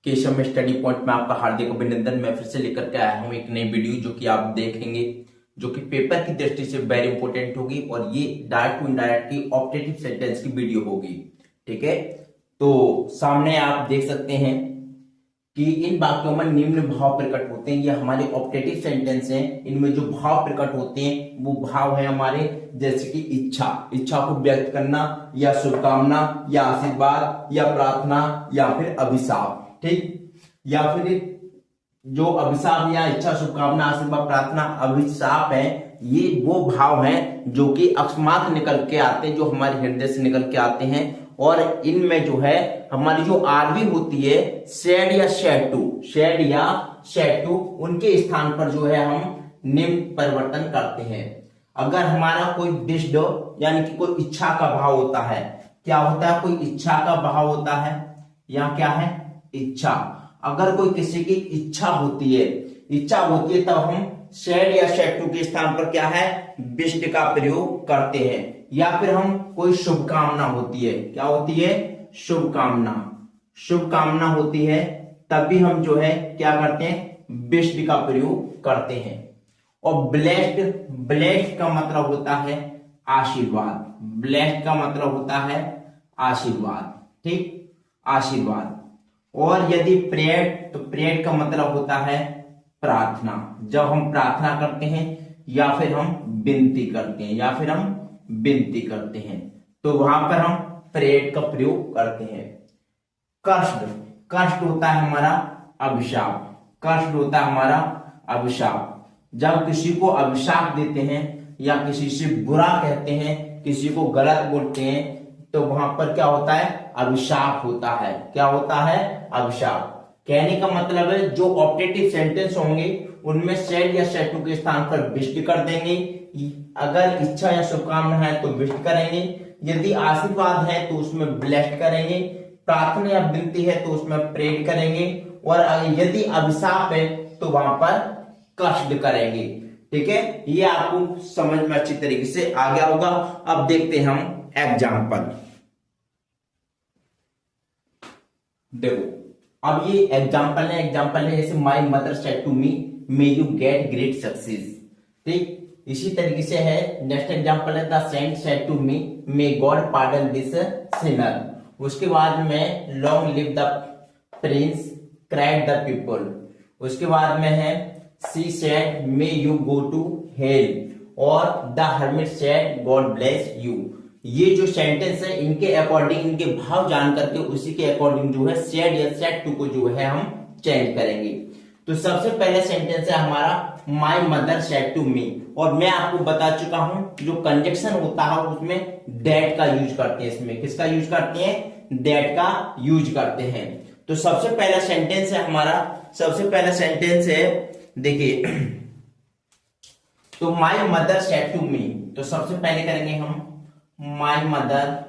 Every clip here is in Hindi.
केशव स्टडी पॉइंट में आपका हार्दिक अभिनंदन। मैं फिर से लेकर के आया हूं एक नई वीडियो जो कि आप देखेंगे, जो कि पेपर की दृष्टि से वेरी इंपॉर्टेंट होगी और ये डायरेक्ट टू इनडायरेक्ट की ऑब्जेक्टिव सेंटेंस की वीडियो होगी। ठीक है, तो सामने आप देख सकते हैं कि इन वाक्यों में निम्न भाव प्रकट होते हैं। ये हमारे ऑब्जेक्टिव सेंटेंस हैं। इनमें जो भाव प्रकट होते हैं वो भाव है हमारे, जैसे कि इच्छा को व्यक्त करना, या शुभकामना, या आशीर्वाद, या प्रार्थना, या फिर अभिशाप। ठीक, या फिर जो अभिशाप या इच्छा, शुभकामना, आशीर्वाद, प्रार्थना, अभिशाप है, ये वो भाव हैं जो कि अकस्मात निकल के आते हैं, जो हमारे हृदय से निकल के आते हैं। और इनमें जो है हमारी जो आरवी होती है सैड या सैड टू, उनके स्थान पर जो है हम निम्न परिवर्तन करते हैं। अगर हमारा कोई विश्ड यानी कि कोई इच्छा का भाव होता है, क्या होता है, कोई इच्छा का भाव होता है, या क्या है, इच्छा। अगर कोई किसी की इच्छा होती है तब हम सैड या सैड टू के स्थान पर क्या है, विश्ड का प्रयोग करते हैं। या फिर हम कोई शुभकामना होती है, क्या होती है, शुभकामना होती है, तब भी हम जो है क्या करते हैं, विश्ड का प्रयोग करते हैं। और ब्लेस्ड का मतलब होता है आशीर्वाद। ब्लेस्ड का मतलब होता है आशीर्वाद। ठीक, आशीर्वाद। और यदि प्रेयर्ड, तो प्रेयर्ड का मतलब होता है प्रार्थना। जब हम प्रार्थना करते हैं या फिर हम विनती करते हैं, तो वहां पर हम प्रेयर्ड का प्रयोग करते हैं। कष्ट होता है हमारा अभिशाप। जब किसी को अभिशाप देते हैं या किसी से बुरा कहते हैं, किसी को गलत बोलते हैं, तो वहां पर क्या होता है, अभिशाप होता है। क्या होता है, अभिशाप। कहने का मतलब है जो ऑब्जेक्टिव सेंटेंस होंगे उनमें सैड या सैड टू के स्थान पर विश्ड कर देंगे। अगर इच्छा या शुभकामना है तो विश्ड करेंगे, यदि आशीर्वाद है तो उसमें ब्लेस्ड करेंगे, प्रार्थना या विनती है तो उसमें प्रेड करेंगे, और यदि अभिशाप है तो वहां पर कष्ट करेंगे। ठीक है, ये आपको समझ में अच्छी तरीके से आ गया होगा। अब देखते हैं हम एग्जाम्पल। देखो, अब ये एग्जाम्पल है जैसे my mother said to me may you get great success. ठीक, इसी तरीके से है नेक्स्ट एग्जाम्पल है the saint said to me may God pardon this sinner. उसके बाद में long live the prince cried the people. उसके बाद में है she said may you go to hell, और the hermit said God bless you. ये जो सेंटेंस है इनके अकॉर्डिंग, इनके भाव जान करके उसी के अकॉर्डिंग जो है सैड या सैड टू को जो है हम चेंज करेंगे। तो सबसे पहले सेंटेंस है हमारा my mother said to me, और मैं आपको बता चुका हूं जो कंजक्शन होता है उसमें दैट का यूज करते हैं। इसमें किसका यूज करते हैं, दैट का यूज करते हैं। तो सबसे पहला सेंटेंस है हमारा, देखिए, तो my mother said to me, तो सबसे पहले करेंगे हम माय मदर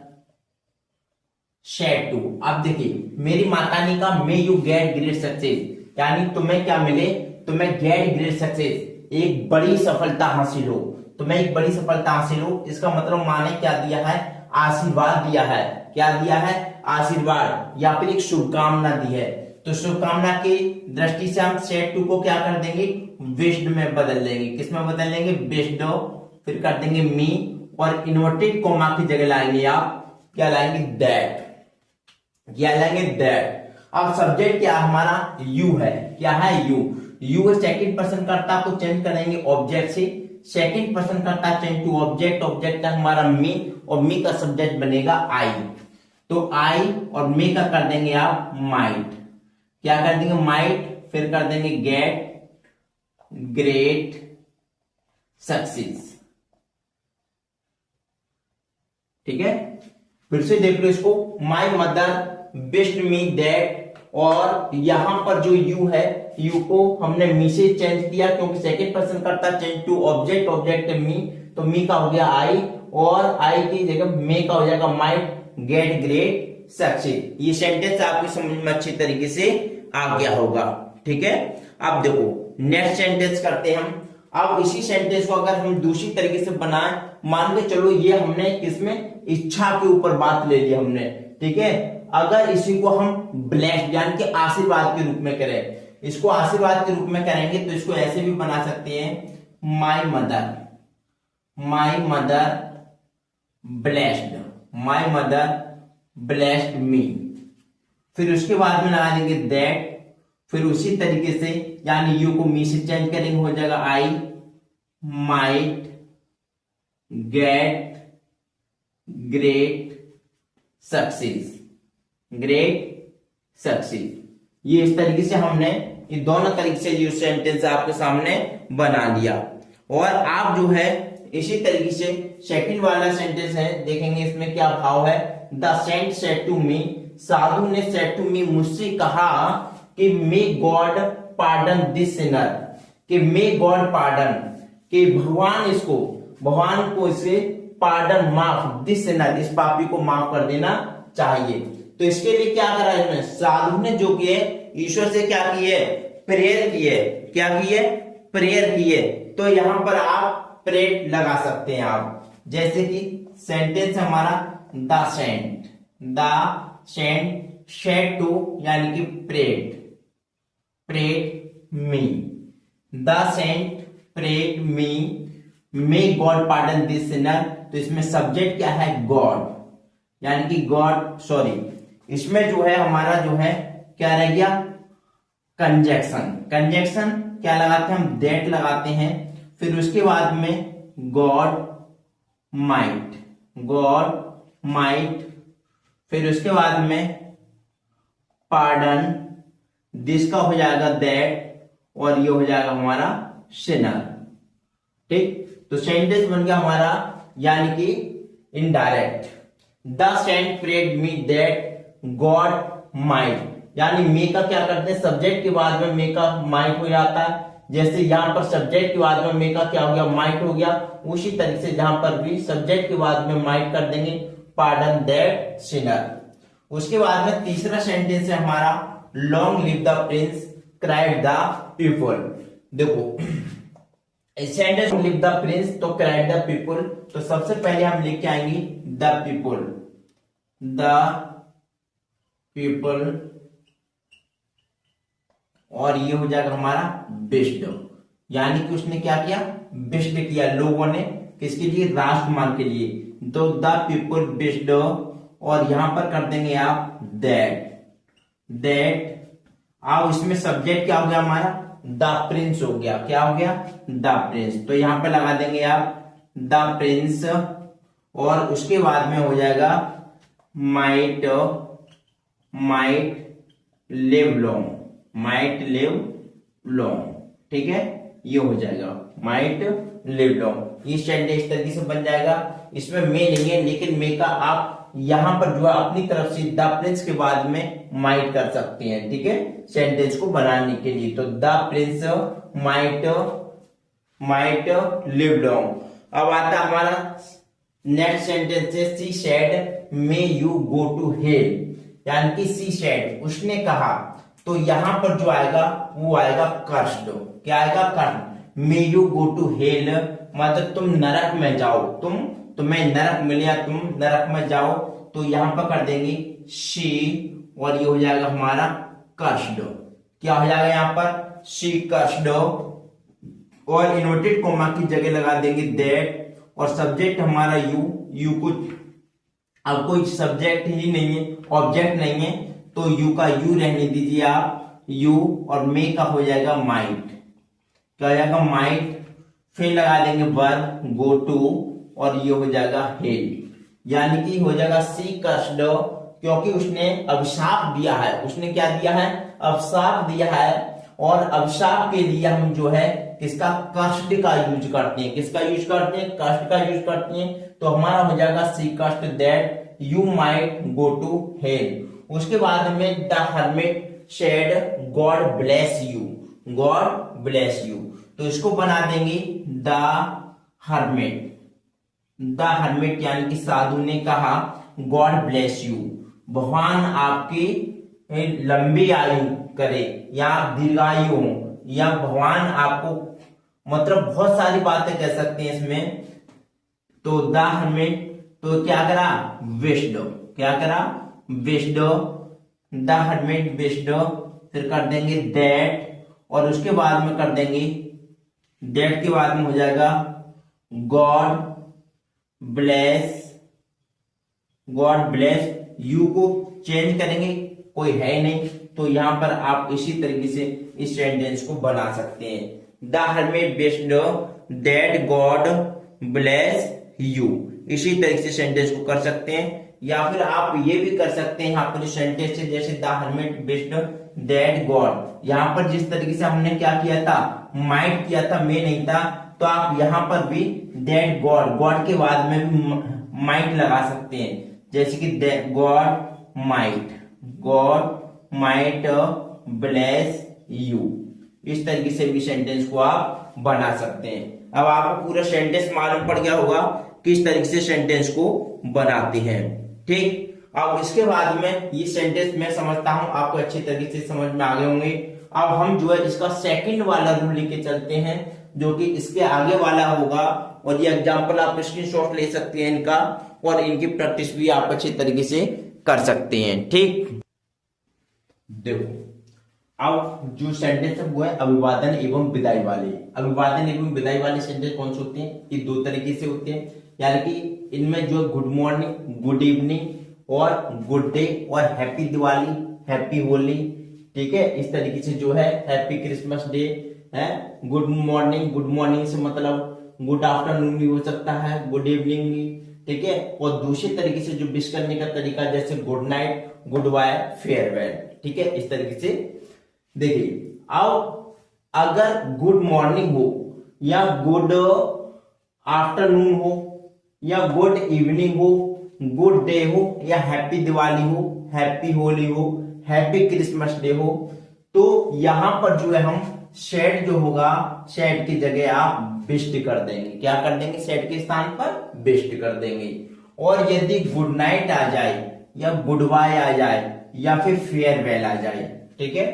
सेड टू। अब देखिए, मेरी माता ने कहा मे यू गेट ग्रेट सक्सेस, यानी तुम्हें क्या मिले, तुम्हें गेट ग्रेट सक्सेस, एक बड़ी सफलता हासिल हो, तुम्हें एक बड़ी सफलता हासिल हो। इसका मतलब माने क्या दिया है, आशीर्वाद दिया है। क्या दिया है, आशीर्वाद, या फिर एक शुभकामना दी है। तो शुभकामना की दृष्टि से हम सेड टू को क्या कर देंगे, विश्ड में बदल देंगे। किस में बदल देंगे, विश्ड। फिर कर देंगे मी, और इन्वर्टेड कोमा की जगह लाएंगे आप क्या लाएंगे, दैट। अब सब्जेक्ट क्या हमारा, यू है। क्या है, यू सेकंड पर्सन कर्ता को चेंज करेंगे ऑब्जेक्ट से, सेकंड पर्सन कर्ता चेंज टू ऑब्जेक्ट है हमारा मी, और मी का सब्जेक्ट बनेगा आई। तो आई और मी का कर देंगे आप माइट। क्या कर देंगे, माइट। फिर कर देंगे गेट ग्रेट सक्सेस। ठीक है, फिर से देख लो इसको, my mother wished me that, और यहां पर जो यू है, यू को हमने मी से चेंज किया क्योंकि सेकंड पर्सन करता चेंज टू ऑब्जेक्ट है मी, तो मी का हो गया आई, और आई की जगह मे का हो जाएगा माइट गेट ग्रेट सक्सेस। ये सेंटेंस आपकी समझ में अच्छी तरीके से आ गया होगा। ठीक है, अब देखो नेक्स्ट सेंटेंस करते हैं हम। अब इसी सेंटेंस को अगर हम दूसरी तरीके से बनाएं, मान के चलो ये हमने किसमें, इच्छा के ऊपर बात ले ली हमने। ठीक है, अगर इसी को हम ब्लेस्ड यानी कि आशीर्वाद के रूप में करें, इसको आशीर्वाद के रूप में करेंगे तो इसको ऐसे भी बना सकते हैं, my mother blessed, my mother blessed me. फिर उसके बाद में लगा देंगे दैट, फिर उसी तरीके से यानी यू को मी से चेंज करेंगे, हो जाएगा I might get great success. ये इस तरीके से हमने ये दोनों तरीके से ये सेंटेंस आपके सामने बना लिया। और आप जो है इसी तरीके से सेकंड वाला सेंटेंस है, देखेंगे इसमें क्या भाव है। The saint said to me, साधु ने सेड टू मी मुझसे कहा कि may God pardon this sinner, कि मे गॉड पार्डन, कि भगवान को इसे पार्डन माफ, दिस सिनर इस पापी को माफ कर देना चाहिए। तो इसके लिए क्या करा इसमें, साधु ने जो किए ईश्वर से क्या किए, प्रेयर किए, क्या किए, प्रेयर किए। तो यहां पर आप प्रेयर लगा सकते हैं आप, जैसे कि सेंटेंस हमारा द सेंट शेड टू यानी कि prayed me, the saint prayed me may God pardon this sinner. तो इसमें सब्जेक्ट क्या है, गॉड, यानी कि गॉड, सॉरी इसमें जो है हमारा जो है क्या रह गया, कंजक्शन क्या लगाते हैं हम, दैट लगाते हैं। फिर उसके बाद में गॉड माइट, फिर उसके बाद में पार्डन, दिस का हो जाएगा दैट, और ये हो जाएगा हमारा सिनर। ठीक, तो सेंटेंस बन गया हमारा यानी कि indirect, the saint prayed me that God might, यानी मे का क्या करते हैं, सब्जेक्ट के बाद में मे का माइट हो जाता है। जैसे यहां पर सब्जेक्ट के बाद में मे का क्या हो गया, माइट हो गया। उसी तरीके से जहां पर भी सब्जेक्ट के बाद में माइट कर देंगे, पार्डन दैट सिनर। उसके बाद में तीसरा सेंटेंस है हमारा, long live the prince cried the people. देखो इस सेंटेंस लिव द प्रिंस तो क्राइड द पीपल, तो सबसे पहले हम लिख के आएंगे द पीपल, और ये हो जाएगा हमारा बेस्ड, यानी कि उसने क्या किया, बेस्ड किया लोगों ने, किसके लिए, राजकुमार के लिए। तो द पीपल बेस्ड, और यहां पर कर देंगे आप दैट। अब इसमें सब्जेक्ट क्या हो गया हमारा, द प्रिंस हो गया, क्या हो गया, द प्रिंस। तो यहां पर लगा देंगे आप द प्रिंस, और उसके बाद में हो जाएगा माइट लिव लॉन्ग, ठीक है, ये हो जाएगा माइट लिव लॉन्ग। ये सेंटेंस इस तरीके से बन जाएगा। इसमें मे नहीं है, लेकिन मे का आप यहां पर जो है अपनी तरफ से द प्रिंस के बाद में माइट कर सकते हैं, ठीक है, सेंटेंस को बनाने के लिए। तो the prince might live long. अब आता हमारा नेक्स्ट सेंटेंस है, she said may you go to hell, यानी कि सी सेड उसने कहा। तो यहां पर जो आएगा वो आएगा कर्स्ड, क्या आएगा, cursed. May you go to hell मतलब तुम नरक में जाओ, तुम्हें नरक मिले या तुम नरक में जाओ। तो यहां पर कर देंगे शी, और ये हो जाएगा हमारा कर्स्ड, क्या हो जाएगा यहाँ पर, शी कर्स्ड, और इन्वर्टेड कोमा की जगह लगा देंगे दैट, और सब्जेक्ट हमारा यू कुछ, अब कोई सब्जेक्ट ही नहीं है, ऑब्जेक्ट नहीं है, तो यू का यू रहने दीजिए आप, यू, और मे का हो जाएगा माइट, क्या हो जाएगा, माइट। फिर लगा देंगे वर्ब गो टू, और ये हो जाएगा हेल, यानी कि हो जाएगा सी कर्स्ड, क्योंकि उसने अभिशाप दिया है। उसने क्या दिया है, अभिशाप दिया है, और अभिशाप के लिए हम जो है किसका, कर्स्ड का यूज करते हैं, किसका यूज करते हैं, कर्स्ड का यूज करते हैं। तो हमारा हो जाएगा she cursed that you might go to hell. उसके बाद में the hermit said God bless you, तो इसको बना देंगे द हर्मिट यानी कि साधु ने कहा, गॉड ब्लेस यू भगवान आपकी लंबी आयु करे या दीर्घायु हो, या भगवान आपको, मतलब बहुत सारी बातें कह सकते हैं इसमें। तो द हर्मिट तो क्या करा, विश्ड, क्या करा, विश्ड, द हर्मिट विश्ड, फिर कर देंगे दैट, और उसके बाद में कर देंगे दैट के बाद में हो जाएगा God bless, God bless you को चेंज करेंगे, कोई है ही नहीं, तो यहां पर आप इसी तरीके से इस सेंटेंस को बना सकते हैं। The hermit wished that God bless you, इसी तरीके से सेंटेंस को कर सकते हैं। या फिर आप ये भी कर सकते हैं, यहाँ पर जो सेंटेंस है जैसे the hermit wished that God, यहाँ पर जिस तरीके से हमने क्या किया था, माइट किया था, मे नहीं था, तो आप यहाँ पर भी दैट गॉड, गॉड के बाद में भी माइट लगा सकते हैं, जैसे कि गॉड माइट ब्लेस यू, इस तरीके से भी सेंटेंस को आप बना सकते हैं। अब आपको पूरा सेंटेंस मालूम पड़ गया होगा किस तरीके से सेंटेंस को बनाते हैं, ठीक। अब इसके बाद में ये सेंटेंस मैं समझता हूं आपको अच्छी तरीके से समझ में आ गए होंगे। अब हम जो है इसका सेकंड वाला रूल लेके चलते हैं, जो कि इसके आगे वाला होगा, और ये एग्जांपल आप स्क्रीनशॉट ले सकते हैं इनका, और इनकी प्रैक्टिस भी आप अच्छी तरीके से कर सकते हैं, ठीक। देखो अब जो सेंटेंस है वो है अभिवादन एवं विदाई वाले। अभिवादन एवं विदाई वाले सेंटेंस कौन से होते हैं, ये दो तरीके से होते हैं, यानी कि इनमें जो गुड मॉर्निंग, गुड इवनिंग और गुड डे और हैप्पी दिवाली, हैप्पी होली, ठीक है, इस तरीके से जो है हैप्पी क्रिसमस डे है। गुड मॉर्निंग, गुड मॉर्निंग से मतलब गुड आफ्टरनून भी हो सकता है, गुड इवनिंग भी, ठीक है। और दूसरे तरीके से जो विश करने का तरीका जैसे good night, good bye, farewell, ठीक है, इस तरीके से। देखिए अब अगर गुड मॉर्निंग हो या गुड आफ्टरनून हो या गुड इवनिंग हो, गुड डे हो या हैप्पी दिवाली हो, हैप्पी होली हो, हैप्पी क्रिसमस डे हो, तो यहां पर जो है हम शेड जो होगा, शेड की जगह आप बिस्ट कर देंगे। क्या कर देंगे, शेड के स्थान पर बिस्ट कर देंगे। और यदि गुड नाइट आ जाए या गुड बाय आ जाए या फिर फेयरवेल आ जाए, ठीक है,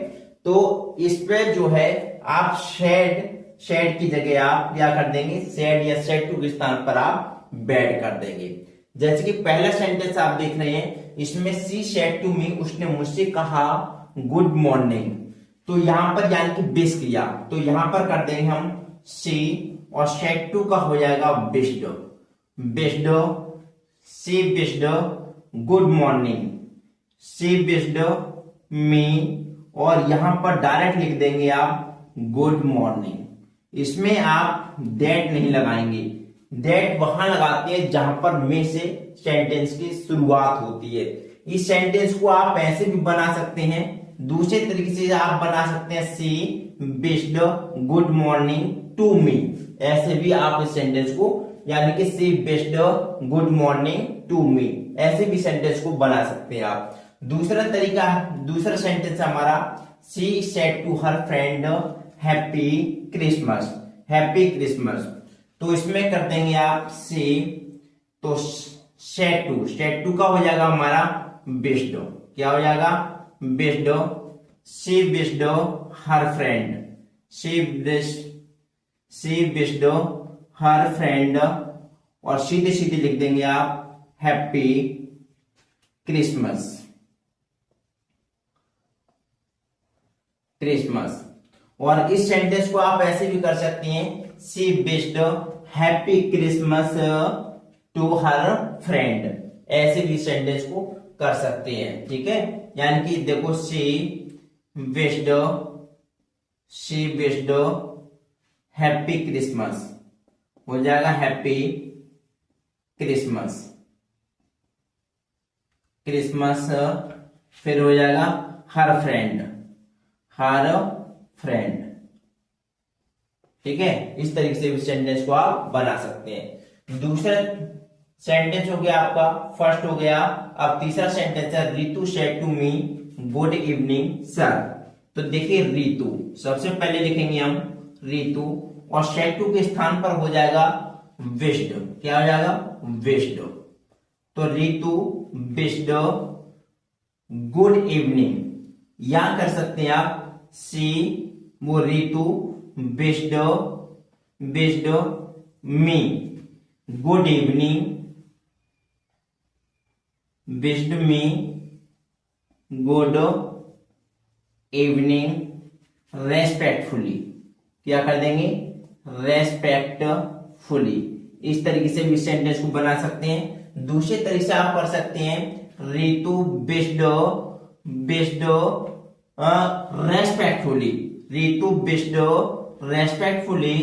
तो इस पे जो है आप शेड की जगह आप क्या कर देंगे, शेड या शेड टू के स्थान पर आप बैड कर देंगे। जैसे कि पहला सेंटेंस आप देख रहे हैं, इसमें सी सेड टू मी, उसने मुझसे कहा गुड मॉर्निंग, तो यहां पर यानी कि विश किया, तो यहां पर कर देंगे हम सी, और सेड टू का हो जाएगा विश्ड, विश्ड, सी विश्ड गुड मॉर्निंग, सी विश्ड मी, और यहां पर डायरेक्ट लिख देंगे आप गुड मॉर्निंग। इसमें आप दैट नहीं लगाएंगे, दैट वहां लगाते हैं जहां पर मे से सेंटेंस की शुरुआत होती है। इस सेंटेंस को आप ऐसे भी बना सकते हैं, दूसरे तरीके से आप बना सकते हैं she wished good morning to me, ऐसे भी आप इस सेंटेंस को, यानी कि she wished good morning to me, ऐसे भी सेंटेंस को बना सकते हैं आप। दूसरा तरीका, दूसरा सेंटेंस हमारा she said to her friend happy Christmas, happy Christmas, तो इसमें कर देंगे आप सी, तो सेड टू का हो जाएगा हमारा विश्ड, क्या हो जाएगा विश्ड, सी विश्ड हर फ्रेंड, सी विश्ड हर फ्रेंड, और सीधे सीधे लिख देंगे आप हैप्पी क्रिसमस, क्रिसमस। और इस सेंटेंस को आप ऐसे भी कर सकते हैं, she wished happy Christmas to her friend, ऐसे भी सेंटेंस को कर सकते हैं, ठीक है। यानी कि देखो सी विश्ड हैप्पी क्रिसमस हो जाएगा हैप्पी क्रिसमस, क्रिसमस, फिर हो जाएगा हर फ्रेंड, ठीक है। इस तरीके से इस सेंटेंस को आप बना सकते हैं। दूसरा सेंटेंस हो गया आपका, फर्स्ट हो गया। अब तीसरा सेंटेंस है Ritu said to me good evening sir. तो देखिए रितु, सबसे पहले लिखेंगे हम रितु, और सेड टू के स्थान पर हो जाएगा विश्ड, क्या हो जाएगा विश्ड, तो रितु विश्ड गुड इवनिंग, यहां कर सकते हैं आप सी, वो रितु विश्ड मी गुड इवनिंग, विश्ड मी गुड इवनिंग रेस्पेक्टफुली, क्या कर देंगे, रेस्पेक्टफुली। इस तरीके से भी सेंटेंस को बना सकते हैं। दूसरे तरीके से आप कर सकते हैं, Ritu wished respectfully, Ritu wished respectfully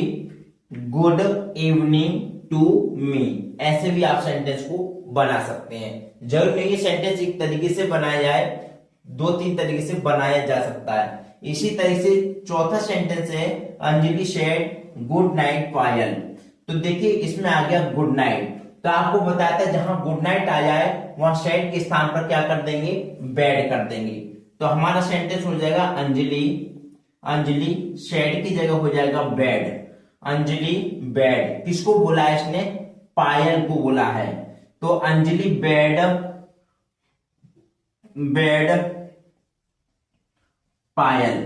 good evening to me. ऐसे भी आप सेंटेंस को बना सकते हैं। जरूर नहीं ये सेंटेंस एक तरीके से बनाया जाए, 2-3 तरीके से बनाया जा सकता है। इसी तरीके से चौथा सेंटेंस है, अंजलि सेड गुड नाइट पायल। तो देखिए इसमें आ गया गुड नाइट, तो आपको बताया था जहां गुड नाइट आ जाए वहां सेड के स्थान पर क्या कर देंगे, बेड कर देंगे। तो हमारा सेंटेंस हो जाएगा अंजलि सेड की जगह हो जाएगा बेड। अंजलि बेड, किसको बोला है इसने, पायल को बोला है। तो अंजलि बेड पायल,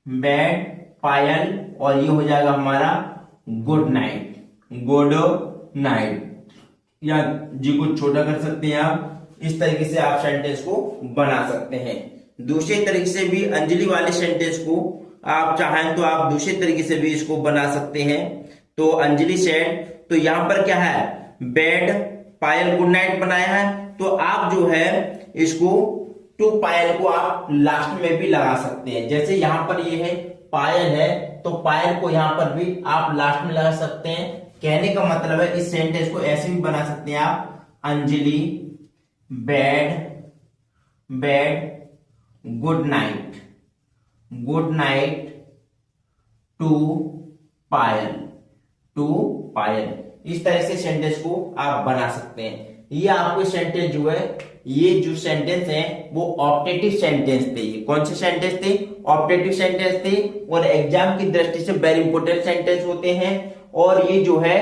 बेड पायल, और ये हो जाएगा हमारा गुड नाइट। या जी को छोटा कर सकते हैं आप। इस तरीके से आप सेंटेंस को बना सकते हैं। दूसरे तरीके से भी अंजलि वाले सेंटेंस को आप चाहें तो आप दूसरे तरीके से भी इसको बना सकते हैं। तो अंजलि सेड, तो यहां पर क्या है, बेड पायल गुड नाइट बनाया है, तो आप जो है इसको टू पायल को आप लास्ट में भी लगा सकते हैं। जैसे यहां पर ये है पायल है, तो पायल को यहां पर भी आप लास्ट में लगा सकते हैं। कहने का मतलब है इस सेंटेंस को ऐसे भी बना सकते हैं आप, Anjali bade good night to Payal. इस तरह से सेंटेंस को आप बना सकते हैं। ये आपको सेंटेंस जो है, ये जो सेंटेंस है वो ऑप्टेटिव सेंटेंस थे। ये कौन से सेंटेंस थे, ऑप्टेटिव सेंटेंस थे, और एग्जाम की दृष्टि से वेरी इंपोर्टेंट सेंटेंस होते हैं। और ये जो है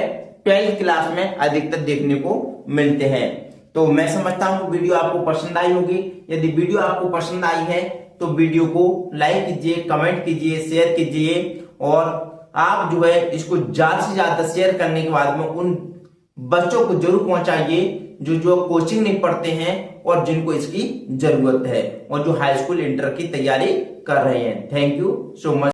12th क्लास में अधिकतर देखने को मिलते हैं। तो मैं समझता हूं वीडियो आपको पसंद आई होगी। यदि वीडियो आपको पसंद आई है तो वीडियो को लाइक कीजिए, कमेंट कीजिए, शेयर कीजिए, और आप जो है इसको ज्यादा से ज्यादा शेयर करने के बाद में उन बच्चों को जरूर पहुंचाइए जो कोचिंग नहीं पढ़ते हैं और जिनको इसकी जरूरत है, और जो हाई स्कूल इंटर की तैयारी कर रहे हैं। Thank you so much.